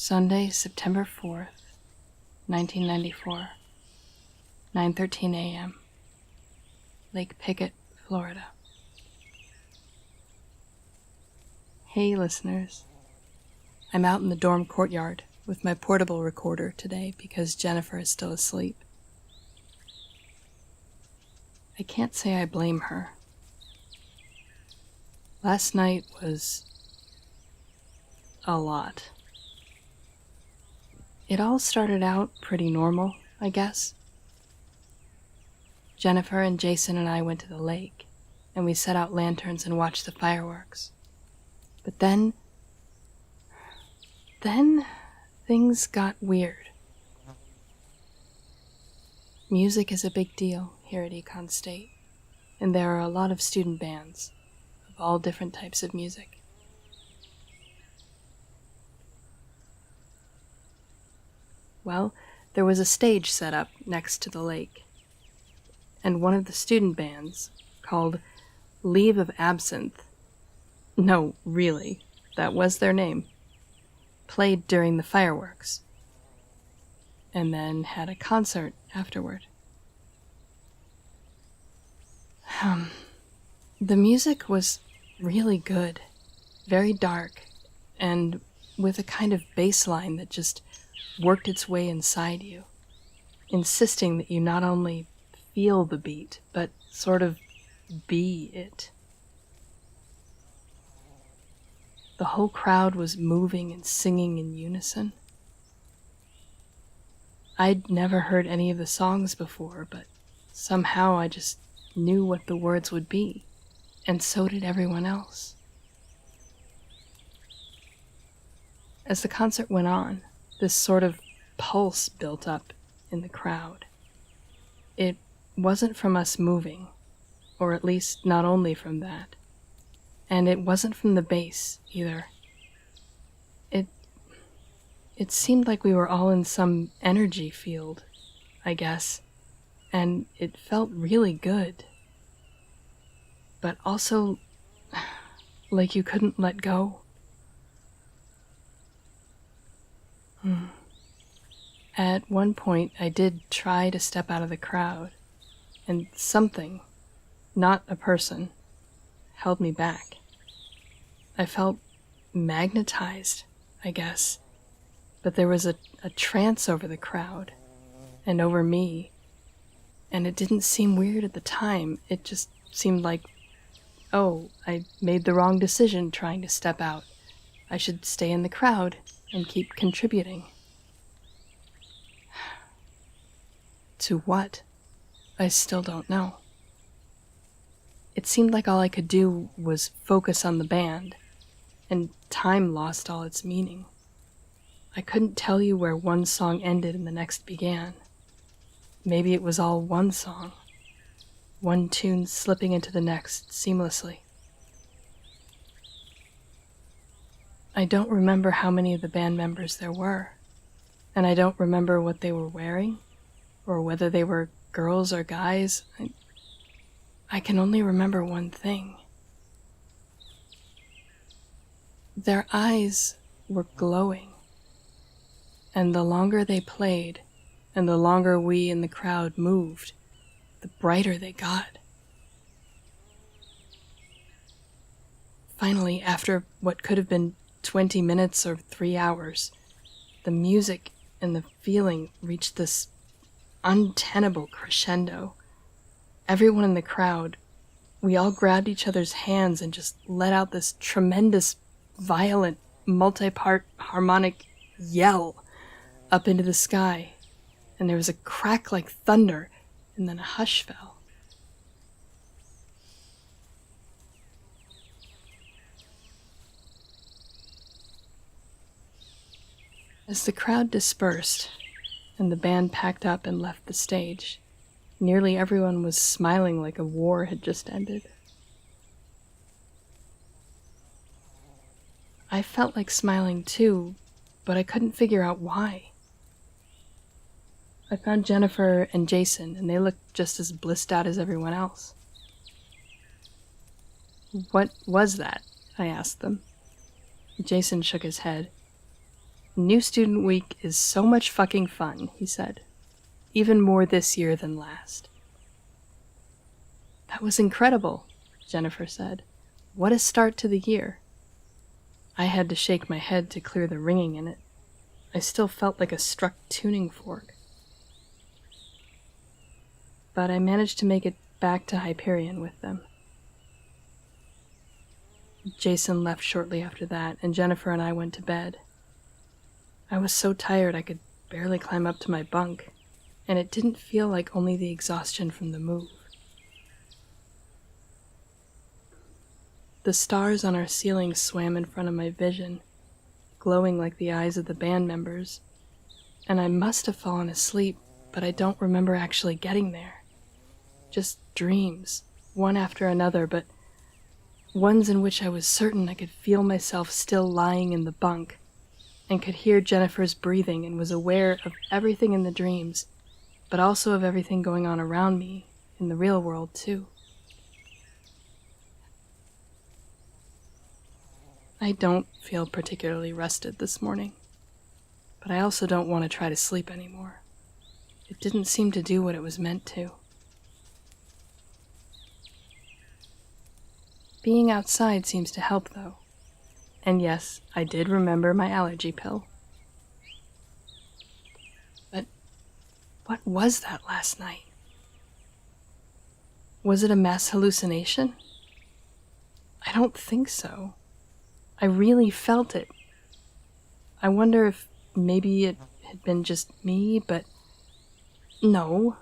Sunday, September 4th, 1994, 9:13 a.m., Lake Pickett, Florida. Hey listeners, I'm out in the dorm courtyard with my portable recorder today because Jennifer is still asleep. I can't say I blame her. Last night was a lot. It all started out pretty normal, I guess. Jennifer and Jason and I went to the lake, and we set out lanterns and watched the fireworks. But then things got weird. Music is a big deal here at Econ State, and there are a lot of student bands of all different types of music. Well, there was a stage set up next to the lake, and one of the student bands, called Leave of Absinthe, no, really, that was their name, played during the fireworks, and then had a concert afterward. The music was really good, very dark, and with a kind of bass line that just worked its way inside you, insisting that you not only feel the beat, but sort of be it. The whole crowd was moving and singing in unison. I'd never heard any of the songs before, but somehow I just knew what the words would be, and so did everyone else. As the concert went on, this sort of pulse built up in the crowd. It wasn't from us moving, or at least not only from that, and it wasn't from the bass either. It seemed like we were all in some energy field, I guess, and it felt really good, but also like you couldn't let go. At one point, I did try to step out of the crowd, and something, not a person, held me back. I felt magnetized, I guess, but there was a trance over the crowd, and over me, and it didn't seem weird at the time. It just seemed like, oh, I made the wrong decision trying to step out. I should stay in the crowd and keep contributing. To what? I still don't know. It seemed like all I could do was focus on the band, and time lost all its meaning. I couldn't tell you where one song ended and the next began. Maybe it was all one song, one tune slipping into the next seamlessly. I don't remember how many of the band members there were, and I don't remember what they were wearing, or whether they were girls or guys. I can only remember one thing. Their eyes were glowing, and the longer they played, and the longer we in the crowd moved, the brighter they got. Finally, after what could have been 20 minutes or 3 hours, the music and the feeling reached this untenable crescendo. Everyone in the crowd, we all grabbed each other's hands and just let out this tremendous, violent, multi-part harmonic yell up into the sky, and there was a crack like thunder, and then a hush fell. As the crowd dispersed, and the band packed up and left the stage, nearly everyone was smiling like a war had just ended. I felt like smiling too, but I couldn't figure out why. I found Jennifer and Jason, and they looked just as blissed out as everyone else. "What was that?" I asked them. Jason shook his head. New Student Week is so much fucking fun, he said. Even more this year than last. That was incredible, Jennifer said. What a start to the year. I had to shake my head to clear the ringing in it. I still felt like a struck tuning fork. But I managed to make it back to Hyperion with them. Jason left shortly after that, and Jennifer and I went to bed. I was so tired I could barely climb up to my bunk, and it didn't feel like only the exhaustion from the move. The stars on our ceiling swam in front of my vision, glowing like the eyes of the band members, and I must have fallen asleep, but I don't remember actually getting there. Just dreams, one after another, but ones in which I was certain I could feel myself still lying in the bunk, and could hear Jennifer's breathing and was aware of everything in the dreams, but also of everything going on around me in the real world too. I don't feel particularly rested this morning, but I also don't want to try to sleep anymore. It didn't seem to do what it was meant to. Being outside seems to help, though. And yes, I did remember my allergy pill. But what was that last night? Was it a mass hallucination? I don't think so. I really felt it. I wonder if maybe it had been just me, but no.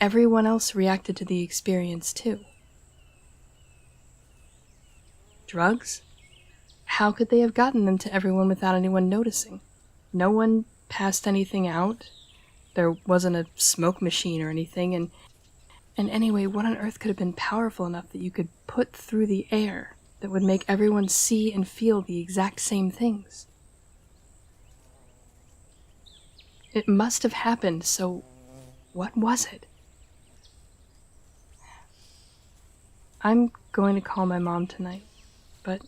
Everyone else reacted to the experience too. Drugs? How could they have gotten them to everyone without anyone noticing? No one passed anything out. There wasn't a smoke machine or anything, and anyway, what on earth could have been powerful enough that you could put through the air that would make everyone see and feel the exact same things? It must have happened, so what was it? I'm going to call my mom tonight, but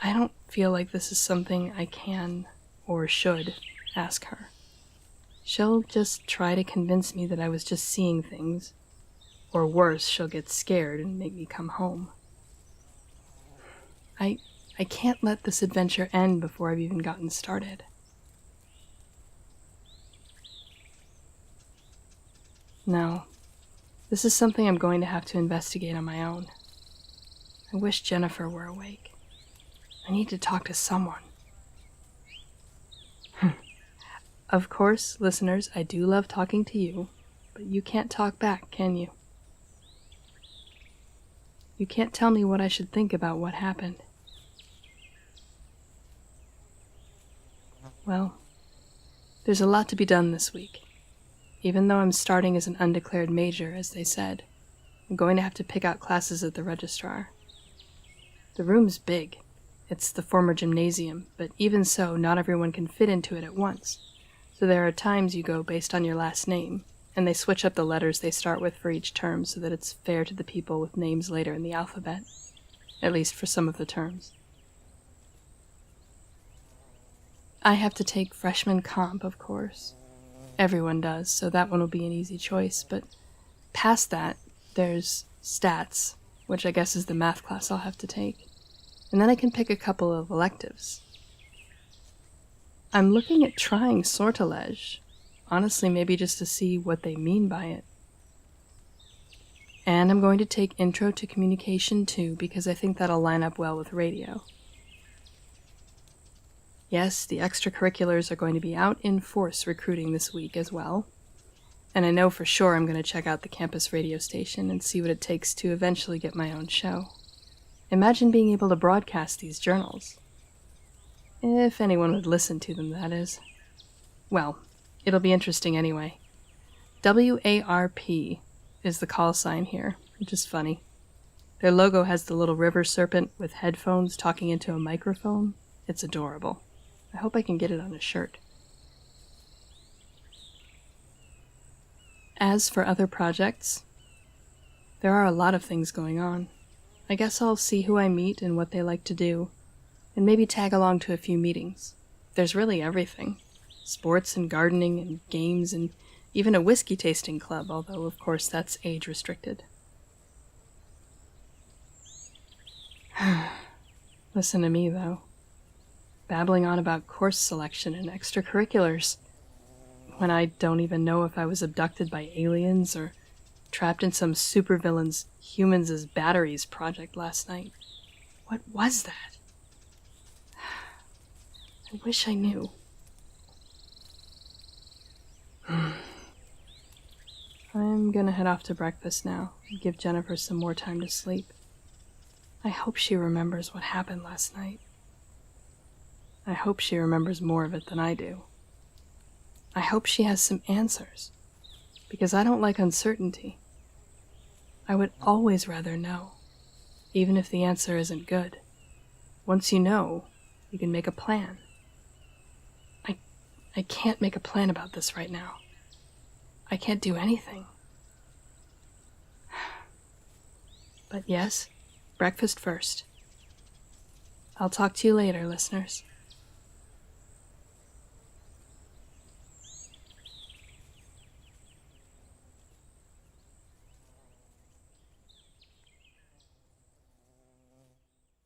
I don't feel like this is something I can or should ask her. She'll just try to convince me that I was just seeing things, or worse, she'll get scared and make me come home. I can't let this adventure end before I've even gotten started. No, this is something I'm going to have to investigate on my own. I wish Jennifer were awake. I need to talk to someone. Of course, listeners, I do love talking to you, but you can't talk back, can you? You can't tell me what I should think about what happened. Well, there's a lot to be done this week. Even though I'm starting as an undeclared major, as they said, I'm going to have to pick out classes at the registrar. The room's big. It's the former gymnasium, but even so, not everyone can fit into it at once. So there are times you go based on your last name, and they switch up the letters they start with for each term so that it's fair to the people with names later in the alphabet, at least for some of the terms. I have to take freshman comp, of course. Everyone does, so that one will be an easy choice, but past that, there's stats, which I guess is the math class I'll have to take, and then I can pick a couple of electives. I'm looking at trying sortilege, honestly maybe just to see what they mean by it. And I'm going to take Intro to Communication too, because I think that'll line up well with radio. Yes, the extracurriculars are going to be out in force recruiting this week as well. And I know for sure I'm going to check out the campus radio station and see what it takes to eventually get my own show. Imagine being able to broadcast these journals. If anyone would listen to them, that is. Well, it'll be interesting anyway. WARP is the call sign here, which is funny. Their logo has the little river serpent with headphones talking into a microphone. It's adorable. I hope I can get it on a shirt. As for other projects, there are a lot of things going on. I guess I'll see who I meet and what they like to do, and maybe tag along to a few meetings. there's really everything. Sports and gardening and games and even a whiskey tasting club, although of course that's age restricted. Listen to me, though. Babbling on about course selection and extracurriculars, when I don't even know if I was abducted by aliens or trapped in some supervillain's humans as batteries project last night. What was that? I wish I knew. I'm gonna head off to breakfast now and give Jennifer some more time to sleep. I hope she remembers what happened last night. I hope she remembers more of it than I do. I hope she has some answers, because I don't like uncertainty. I would always rather know, even if the answer isn't good. Once you know, you can make a plan. I can't make a plan about this right now. I can't do anything. But yes, breakfast first. I'll talk to you later, listeners.